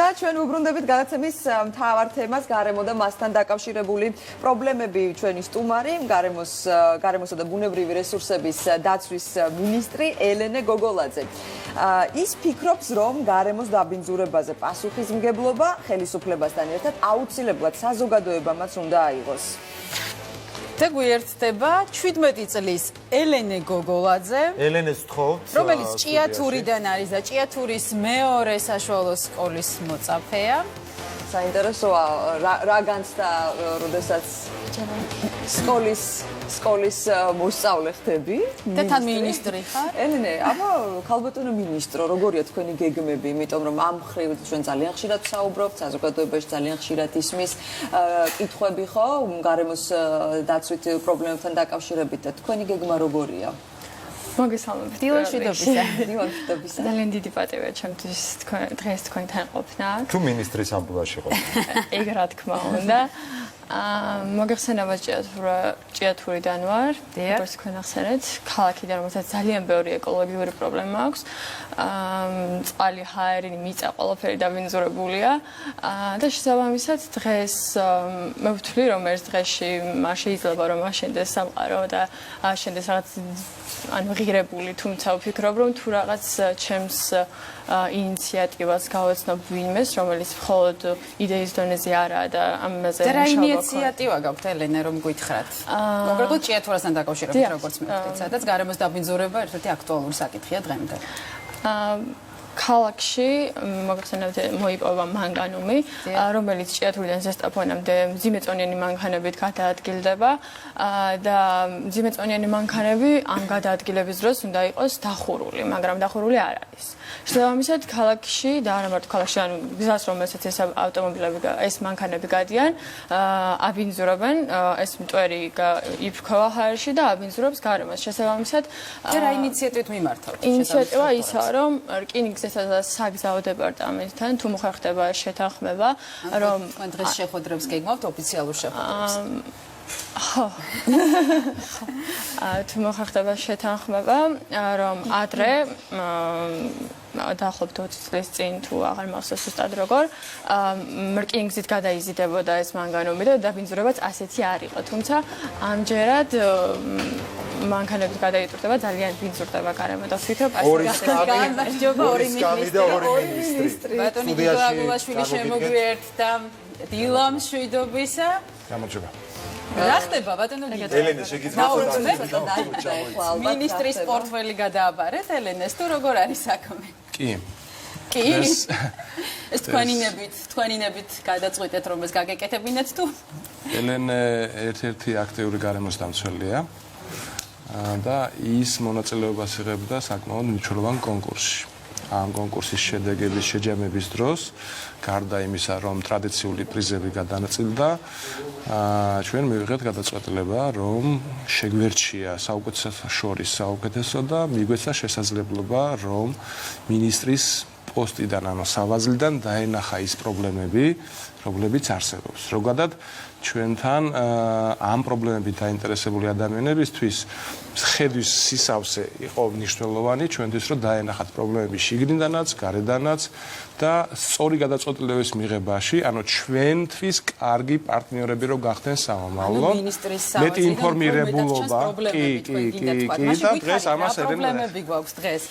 და ჩვენ უბრუნდებით გადაცემის მთავარ თემას, გარემო და მასთან დაკავშირებული პრობლემები. ჩვენი სტუმარი, გარემოსა და ბუნებრივი რესურსების დაცვის მინისტრი ელენე გოგოლაძე. ის ფიქრობს, რომ გარემოს დაბინძურებაზე პასუხისმგებლობა ხელისუფლებასთან ერთად აუცილებლად საზოგადოებამაც უნდა აიღოს. გვიერთდება 17 წლის ელენე გოგოლაძე, ელენეს თხოვთ, რომელიც ჭიათურიდან არის და ჭიათურის მეორე საშუალო სკოლის მოწაფეა. საინტერესოა რა განცდა, როდესაც სკოლის მოსწავლე ხდები და თან მინისტრი ხარ? ელენე, აბა ქალბატონო მინისტრო, როგორია თქვენი გეგმები, იმიტომ რომ ამ მხრივ ჩვენ ძალიან ხშირად ვსაუბრობთ, საზოგადოებაში ძალიან ხშირად ისმის კითხვები ხო, გარემოს დაცვით პრობლემებთან დაკავშირებით და თქვენი გეგმა როგორია? მოგესალმებით. დილა მშვიდობისა. ძალიან დიდი პატივია ჩემთვის დღეს თქვენთან ყოფნა. თუ მინისტრის ამბულაში ყოფნა. ეგ რა თქმა უნდა. მოგეხსენება ჭიათურიდან ვარ, როგორც თქვენ ახსენეთ, ქალაქიდან, რომელსაც ძალიან ბევრი ეკოლოგიური პრობლემა აქვს. წყალი, ჰაერი, მიწა, ყველაფერი დაბინძურებულია და შესაბამისად დღეს მე ვთვლი, რომ ერთ დღეში არ შეიძლება რომ აშენდეს სამყარო და აშენდეს რაღაც ღირებული, თუმცა ვფიქრობ, რომ თუ რაღაც ჩემს ინიციატივას გავაცნობ ვინმეს, რომელიც მხოლოდ იდეის დონეზე არაა და ამაზე რა ინიციატივა გაქვთ ელენე, რომ გითხრათ? კონკრეტულად ჭიათურასთან დაკავშირებით, როგორც მივხვდით, სადაც გარემოს დაბინძურება ერთ-ერთი აქტუალური საკითხია დღემდე. ქალაქში მოგეხსენებათ მოიპოვა მანგანუმი, რომელიც ჭიათურიდან ზესტაფონამდე მძიმეწონიანი მანქანებით გადაადგილდება და მძიმეწონიანი მანქანები ამ გადაადგილების დროს უნდა იყოს დახურული, მაგრამ დახურული არ არის. შესაბამისად, ქალაქში და არა მარტო ქალაქში, ანუ გზას, რომელსაც ეს ავტომობილები, ეს მანქანები გადიან, აბინძურებენ, ეს მტვერი იფრქვევა ჰაერში და აბინძურებს გარემოს. შესაბამისად, რა ინიციატივით მიმართავთ? ინიციატივა ისაა, რომ რკინიგზასა და საგზაო დეპარტამენტთან თუ მოხერხდება შეთანხმება, რომ თქვენ დღეს შეხვედრებს გეგმავთ ოფიციალურ შეხვედრებს. ხო. თუ მოხერხდება შეთანხმება, რომ ადრე დაახლოებით 20 წლის წინ თუ აღარ მახსოვს ზუსტად როგორ რკინიგზით გადაიზიდებოდა ეს მანგანუმი და დაბინძურებაც ასეთი არ იყო. თუმცა ამჯერად მანქანებით გადაიტვირთება, ძალიან ბინძურდება გარემო და ვფიქრობ, გამარჯობა ორი მინისტრი. ბატონი დილა აგულაშვილი შემოგვიერთდა. დილა მშვიდობისა. გამარჯობა. რა ხდება ბატონო დილა? ელენე შეგიძლიათ მინისტრის პორტფელი გადააბარეთ ელენეს თუ როგორ არის საქმე? კი. კი. ეს თქვენინებით გადაწყვეტეთ რომ ეს გაგეკეთებინეთ თუ? ელენე ერთ-ერთი აქტიური გარემოს დამცველია და ის მონაწილეობას იღებდა საკმაოდ მნიშვნელოვან კონკურსში. ამ კონკურსის შედეგების შეჯამების დროს, გარდა იმისა, რომ ტრადიციული პრიზები გადანაწილდა, ჩვენ მივიღეთ გადაწყვეტილება, რომ შეგვერჩია საუკეთესო და მიგვეცა შესაძლებლობა, რომ მინისტრის პოსტიდან, ანუ სავაზლიდან დაენახა ის პრობლემები, რომლებიც არსებობს. ზოგადად, ჩვენთან ამ პრობლემებით დაინტერესებული ადამიანებისთვის ხედვის სისავსე იყო მნიშვნელოვანი ჩვენთვის, რომ დაენახათ პრობლემები შიგნიდანაც, გარედანაც და სწორი გადაწყვეტილების მიღებაში, ანუ ჩვენთვის კარგი პარტნიორები რო გახდნენ სამომავლო. მეტი ინფორმირებულობა, კი, და დღეს ამას პრობლემები გვაქვს დღეს.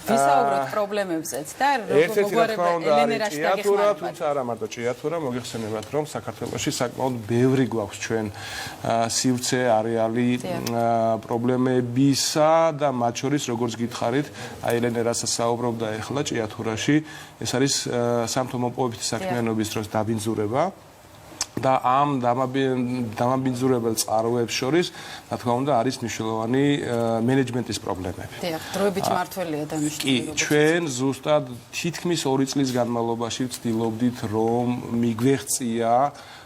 ვისაუბროთ პრობლემებზეც და მოგვარება ელენე რაში დაგეხმარება. თუმცა არა მარტო ჭიათურა, მოგეხსენებათ, რომ საქართველოში საკმაოდ ბევრი გვაქვს ჩვენ სივრცე, არეალი პრობლემებისა და მათ შორის, როგორც გითხარით, აი ელენე რასაც საუბრობდა ახლა ჭიათურაში, ეს არის სამთო-მოპოვებითი საქმიანობის დროს დაბინძურება. და ამ დამაბინძურებელ წყაროებს შორის, რა თქმა უნდა, არის მნიშვნელოვანი მენეჯმენტის პრობლემები. დიახ, დროებით მართველია დანიშნული. კი, ჩვენ ზუსტად თითქმის 2 წლის განმავლობაში ვცდილობდით, რომ მიგვეღწია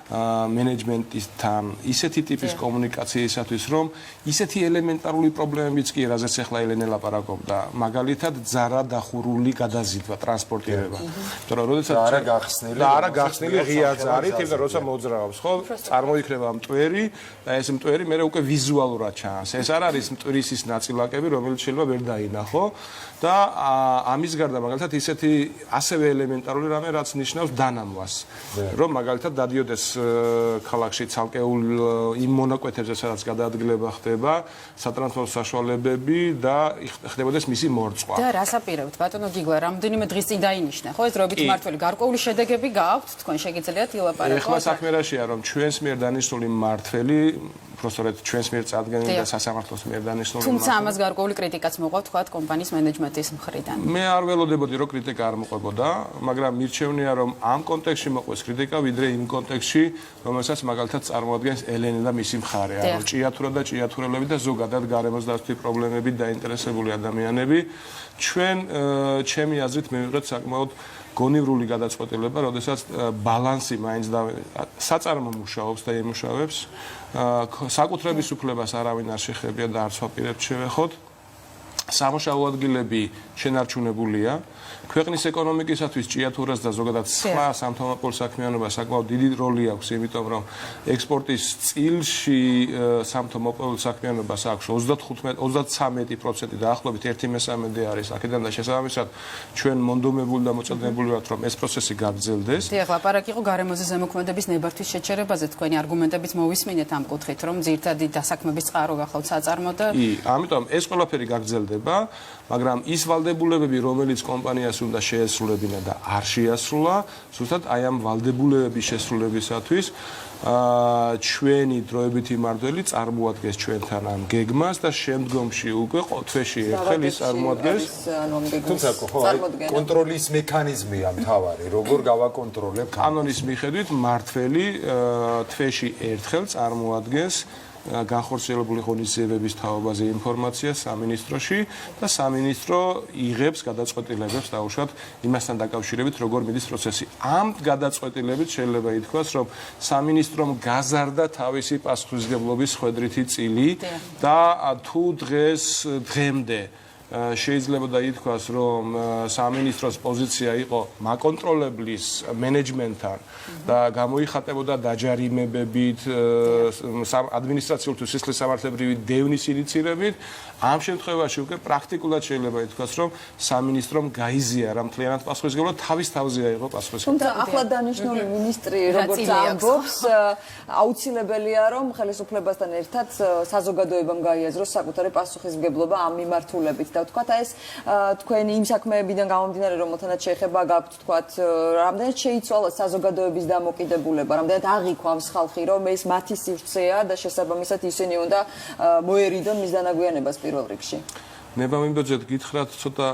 მენეჯმენტისთან ისეთი ტიპის კომუნიკაციისათვის, რომ ისეთი ელემენტარული პრობლემებიც კი, რაზეც ახლა ელენე ლაპარაკობდა, მაგალითად ძარა დახურული გადაზიდვა, ტრანსპორტირება. იმიტომ რომ როდესაც არა გახსნილი ღია ძარით, იმდა როცა მოძრაობს, ხო? წარმოიქმნება მტვერი და ეს მტვერი მე უკვე ვიზუალურად ჩანს. ეს არ არის მტვრის ის ნაწილაკები, რომელიც შეიძლება ვერ დაინახო და ამის გარდა მაგალითად ისეთი ასევე ელემენტარული რამე, რაც ნიშნავს დანამვას, რომ მაგალითად დადიოდეს ქალაქში ცალკეულ იმ მონაკვეთებზე, სადაც გადაადგილება ხდება, სატრანსპორტო საშუალებები და ხდებოდეს მისი მორწვა. და რას აპირებთ, ბატონო გიგლა, რამდენიმე დღის წინ დაინიშნა, ხო, ეს დროებით მმართველი გარკვეული შედეგები გააქვთ, თქვენ შეგიძლიათ ილაპარაკოთ. ეხლა საქმე რაშია, რომ ჩვენს მიერ დანიშნული მმართველი პროსტორეთ ჩვენს მიერ წარდგენილი და სასამართლოს მიერ დანიშნული თუმცა ამას გარკვეული კრიტიკაც მოყვა თქვა კომპანიის მენეჯმენტის მხრიდან. მე არ ველოდებოდი რომ კრიტიკა არ მოყვებოდა, მაგრამ მირჩევნია რომ ამ კონტექსტში მოყვეს კრიტიკა ვიდრე იმ კონტექსტში, რომელსაც მაგალითად წარმოადგენს ელენე და მისი მხარე, ანუ ჭიათურა და ჭიათურელები და ზოგადად გარემოს დაცვის პრობლემებით დაინტერესებული ადამიანები. ჩვენ ჩემი აზრით მივიღეთ საკმაოდ გონივრული გადაწყვეტილება, როდესაც ბალანსი მაინც საწარმო მუშაობს და ემუშავებს. საკუთრების უფლებას არავინ არ შეხებია და არც ვაპირებთ შევეხოთ. სამუშაო ადგილები შენარჩუნებულია. ქვეყნის ეკონომიკისათვის ჭიათურას და ზოგადად სხვა სამთავრობო საქმიანობას საკმაოდ დიდი როლი აქვს, იმიტომ რომ ექსპორტის წილში სამთავრობო საქმიანობას აქვს 35-33% დაახლოებით 1/3 არის აქედან და შესაბამისად ჩვენ მონდომებული და მოწოდებული ვართ რომ ეს პროცესი გაგრძელდეს. დიახ, ლაპარაკი იყო გარემოზე ზემოქმედების ნებართვის შეჩერებაზე, თქვენი არგუმენტებიც მოვისმინეთ ამ კუთხით, რომ ძირითადი დასაქმების წყარო გახლავთ საწარმო და ამიტომ ეს ყველაფერი გაგრძელდება, მაგრამ ის ვალდებულებები, რომელიც კომპანიას უნდა შეესრულებინა და არ შეასრულა, ზუსტად აი ამ ვალდებულებების შესრულებისათვის ჩვენი დროებითი მმართველი წარმოადგენს ჩვენთან ამ გეგმას და შემდგომში უკვე თვეში ერთხელ ის წარმოადგენს. თუმცა ხო, კონტროლის მექანიზმია მთავარი, როგორ გავაკონტროლებთ? კანონის მიხედვით მმართველი თვეში ერთხელ წარმოადგენს განხორციელებული ღონისძიებების თაობაზე ინფორმაციას სამინისტროში და სამინისტრო იღებს გადაწყვეტილებებს დაუშვათ იმასთან დაკავშირებით, როგორ მიდის პროცესი. ამ გადაწყვეტილებით შეიძლება ითქვას, რომ სამინისტრომ გაზარდა თავისი პასუხისმგებლობის ხვედრითი წილი და თუ დღემდე შეიძლება და ითქვას, რომ სამინისტროს პოზიცია იყო მაკონტროლებლის მენეჯმენტთან და გამოიხატებოდა დაჯარიმებებით, ადმინისტრაციულ თუ სისხლის სამართლებრივი დევნის ინიცირებით, ამ შემთხვევაში უკვე პრაქტიკულად შეიძლება ითქვას, რომ სამინისტრომ გაიზიარა მთლიანად პასუხისმგებლობა, თავის თავზე აიღო პასუხისმგებლობა. თუმცა ახლა დანიშნული ministri, როგორც ამბობს, აუცილებელია, რომ ხელისუფლებასთან ერთად საზოგადოებამ გაიაზროს საკუთარი პასუხისმგებლობა ამ მიმართულებით. და ვთქვათ, ეს თქვენი იმ საქმეებიდან გამომდინარე, რომელთანაც შეეხება გაქვთ, ვთქვათ, რამდენად შეიცვალა საზოგადოების დამოკიდებულება, რამდენად აღიქვამს ხალხი, რომ ეს მათი სივრცეა და შესაბამისად ისინი უნდა მოერიდონ მის დანაგვიანებას პირველ რიგში. ნებამიმდოძედ გითხრათ ცოტა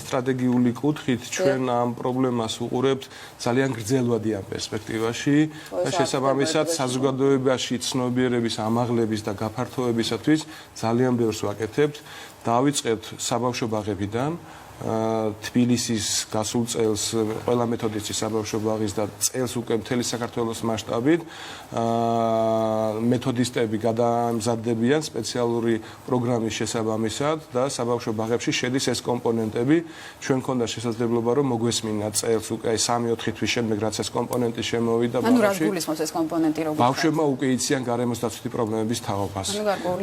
სტრატეგიული კუთხით ჩვენ ამ პრობლემას უყურებთ ძალიან გრძელვადიან პერსპექტივაში და შესაბამისად საზოგადოებაში ცნობიერების ამაღლების და გაფართოებისათვის ძალიან ბევრს ვაკეთებთ. დავიწყებთ საბავშვო ბაღებიდან თბილისის გასულ წელს ყველა მეთოდისტი საბავშვო ბაღის და წელს უკვე მთელი საქართველოს მასშტაბით მეთოდისტები გადაამზადებიან სპეციალური პროგრამის შესაბამისად და საბავშვო ბაღებში შედის ეს კომპონენტები. ჩვენ გქონდა შესაძლებლობა რომ მოგვესმინა წელს უკვე 3-4 თვის შემდეგ რაც ეს კომპონენტი შემოვიდა ბაღში. ანუ რა გულისხმობს ეს კომპონენტი როგორ? ბავშვებმა უკვე იციან გარემოს დაცვითი პრობლემების თაობას.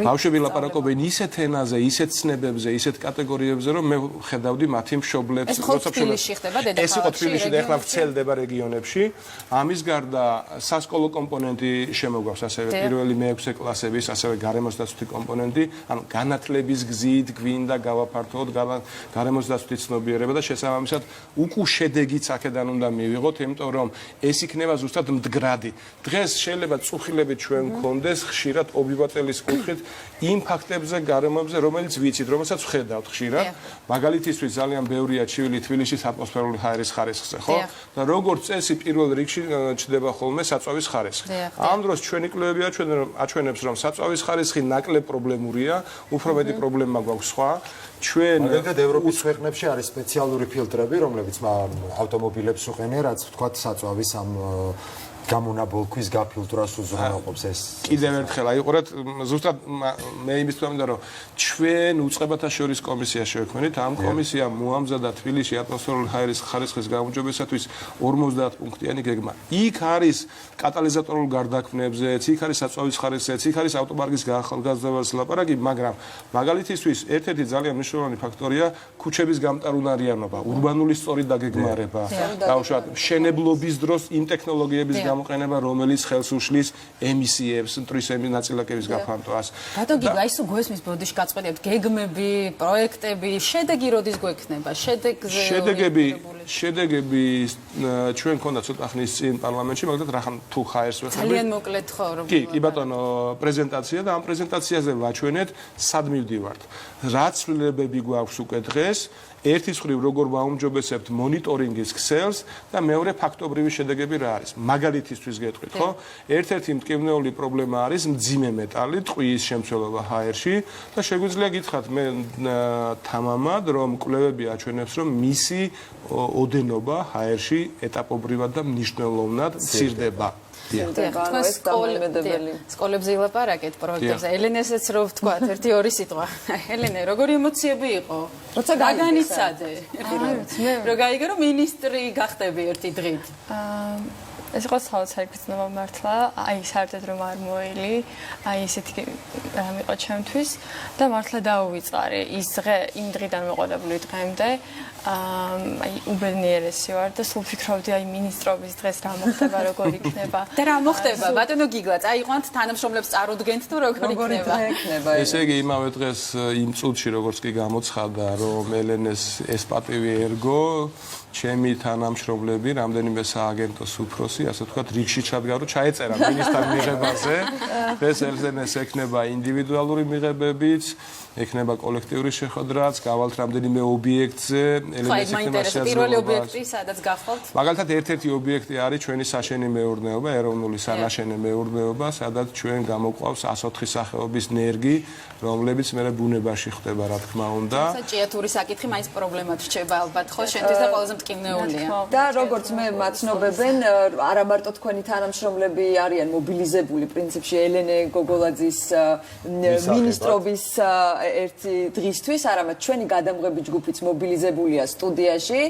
ბავშვები ლაპარაკობენ ისეთ ენაზე, ისეთ ცნებებზე, ისეთ კატეგორიებზე რომ მე ხედავდი მათი მშობლებს, როცა თბილისში ხდება დედაქალაქში. ეს იყო თბილისში და ახლა ვრცელდება რეგიონებში. ამის გარდა სასკოლო კომპონენტი შემოგვაქვს, ასევე პირველი მე-6 კლასების, ასევე გარემოს დაცვითი კომპონენტი, ანუ განათლების გზით გვინდა გავაფართოვოთ გარემოს დაცვითი ცნობიერება და შესაბამისად უკუ შედეგიც აქედან უნდა მივიღოთ, იმიტომ რომ ეს იქნება ზუსტად მდგრადი. დღეს შეიძლება წუხილებით ჩვენ გქონდეს ხშირად ობიბატელის კუთხით იმ ფაქტებზე, გარემოებზე, რომელიც ვიცით, რომელსაც ვხედავთ ხშირად. მაგალითისთვის ძალიან ბევრია ჩივილი თბილისის ატმოსფერული ჰაერის ხარისხზე, ხო? და როგორც წესი პირველ რიგში ჩდება ხოლმე საწვავის ხარისხი. ამ დროს ჩვენი კვლევები აჩვენებს, რომ საწვავის ხარისხი ნაკლებ პრობლემურია, უფრო მეტი პრობლემა გვაქვს სხვა. ჩვენ მაგალითად ევროპის ქვეყნებში არის სპეციალური ფილტრები, რომლებიც ავტომობილებს უყენიან, რაც ვთქვათ საწვავის ამ გამონაბოლქვის გაფილტრას უზრუნველყოფს ეს. კიდევ ერთხელ აიყურეთ, ზუსტად მე იმის თქმა მინდა რომ ჩვენ უწყებათა შორის კომისია შევქმნით, ამ კომისიამ მოამზადა თბილისში ატმოსფერული ჰაერის ხარისხის გაუმჯობესებისათვის 50 პუნქტიანი გეგმა. იქ არის კატალიზატორულ გარდაქმნებზეც, იქ არის საწვავის ხარისხზეც, იქ არის ავტოპარკის გაახალგაზრდებას ლაპარაკი, მაგრამ მაგალითისთვის ერთ-ერთი ძალიან მნიშვნელოვანი ფაქტორია ქუჩების გამტარუნარიანობა, ურბანული სწორი დაგეგმარება, დაუშვათ მშენებლობის დროს იმ ტექნოლოგიების გამოყენება, რომელიც ხელს უშლის ემისიებს, მტრის ნაწილაკების გაფანტვას. ბატონ გიგა, ის გვესმის ბოდიში გაწყვეტებთ გეგმები, პროექტები, შედეგი როდის გვექნება? შედეგები ჩვენ ქონდა ცოტა ხნის წინ პარლამენტში, მაგალითად რახან თუ ხაერს ვეხები. ძალიან მოკლედ ხო რომ. კი ბატონო, პრეზენტაცია და ამ პრეზენტაციაზე ვაჩვენეთ სად მივდივართ. რა ცვლილებები გვაქვს უკვე დღეს? ერთის მხრივ როგორ ვაუმჯობესებთ მონიტორინგის ქსელს და მეორე ფაქტობრივი შედეგები რა არის. მაგალითისთვის გეტყვით, ხო? ერთ-ერთი მტკივნეული პრობლემა არის მძიმე მეტალი, ტყვის შემცველობა ჰაერში და შეგვიძლია გითხრათ მე თამამად, რომ კვლევები აჩვენებს, რომ მისი ოდენობა ჰაერში ეტაპობრივად და მნიშვნელოვნად მცირდება. სკოლებზე ილაპარაკეთ პროექტებზე. ელენესაც რო ვთქვა, 1-2 სიტყვა. ელენე, როგორი ემოციები იყო? როცა გაგანიცადე. რო გაიგე რომ მინისტრი გახდები ერთი დღით. ეს იყო საოცარი გრძნობა მართლა, აი საერთოდ რომ არ მოელი, აი ესეთი რამე იყო ჩემთვის და მართლა დაუვიწყარი ის დღე იმ დღიდან მოყოლებული დღემდე. აი უბედნიერესი ვარ და სულ ფიქრობდი აი მინისტრობის დღეს რა მოხდება, როგორ იქნება. და რა მოხდება? ბატონო გიგლა, წაიყვანთ თანამშრომლებს წარუდგენთ თუ როგორ იქნება? ესე იგი იმავე დღეს იმ წუთში როგორც კი გამოცხადა, რომ ელენეს ეს პატივი ერგო, ჩემი თანამშრომლები, რამდენიმე სააგენტოს უფროსი, ასე ვთქვათ, რიგში ჩადგა, რომ ჩაეწერა მინისტრთან მიღებაზე. ეს ელენეს ექნება ინდივიდუალური მიღებებიც, ექნება კოლექტიური შეხვედრაც, გავალთ რამდენიმე ობიექტზე, ელენეს ექნება შესაძლებლობა. პირველი ობიექტი სადაც გახვალთ? მაგალითად ერთ-ერთი ობიექტი არის ჩვენი საშენი მეურნეობა, ეროვნული სანაშენე მეურნეობა, სადაც ჩვენ გამოყვავს 104 სახეობის ნერგი, რომლებიც მე ბუნებაში ხდება, რა თქმა უნდა. ჭიათური საკითხი მაინც პრობლემად რჩება ალბათ, ხო? შენთვის და ყველაზე მტკივნეულია. და როგორც მე მაცნობებენ, არა მარტო თქვენი თანამშრომლები არიან მობილიზებული პრინციპში ელენე გოგოლაძის მინისტრობის ერთი დღისთვის, არამედ ჩვენი გადამღები ჯგუფიც მობილიზებულია სტუდიაში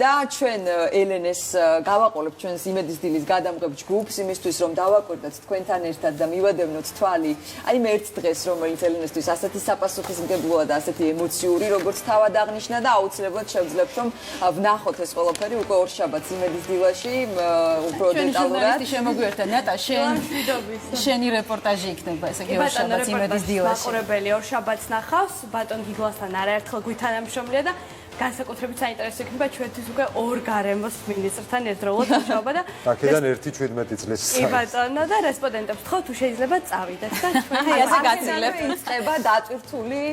და ჩვენ ელენეს გავაყოლებ ჩვენს იმედის დილის გადამღებ ჯგუფს იმისთვის რომ დავაკვირდეთ თქვენთან ერთად და მივადევნოთ თვალი აი მე ერთ დღეს რომელიც ელენესთვის ასეთი საპასუხისმგებლოა და ასეთი ემოციური როგორც თავად აღნიშნა და აუცილებლად შევძლებთ რომ ვნახოთ ეს ყველაფერი უკვე ორშაბათს იმედის დილაში უფრო დეტალურად შემოგვიერთდა ნატა შენი რეპორტაჟი იქნება ესე იგი ორშაბათს იმედის დილაში მაყურებელი ორშაბათს ნახავს ბატონ გიგლასთან არაერთხელ გვითანამშრომლია და განსაკუთრებით საინტერესო იქნება ჩვენთვის უკვე ორ გარემოს მინისტრთან ერთდროულად მუშაობა და აქედან 1-17 წლის კი ბატონო და რესპონდენტებს ხო თუ შეიძლება წავიდეთ და აი ასე გაცილებთ იწყება დატვირთული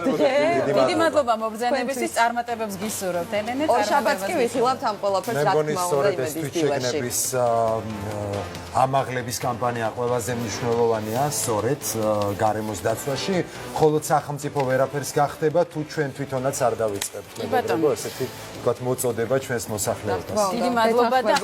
დღე დიდი მადლობა მობრძანებისთვის წარმატებებს გისურვებთ ელენე ორშაბათს კი ვიხილავთ ამ ყველაფერს რა თქმა უნდა იმედის დილაში ამაღლების კამპანია ყველაზე მნიშვნელოვანია სწორედ გარემოს დაცვაში, ხოლო სახელმწიფო ვერაფერს გახდება თუ ჩვენ თვითონაც არ დავიწყებთ. მე მგონი ესეთი ვთქვათ მოწოდება ჩვენს მოსახლეობას. დიდი მადლობა და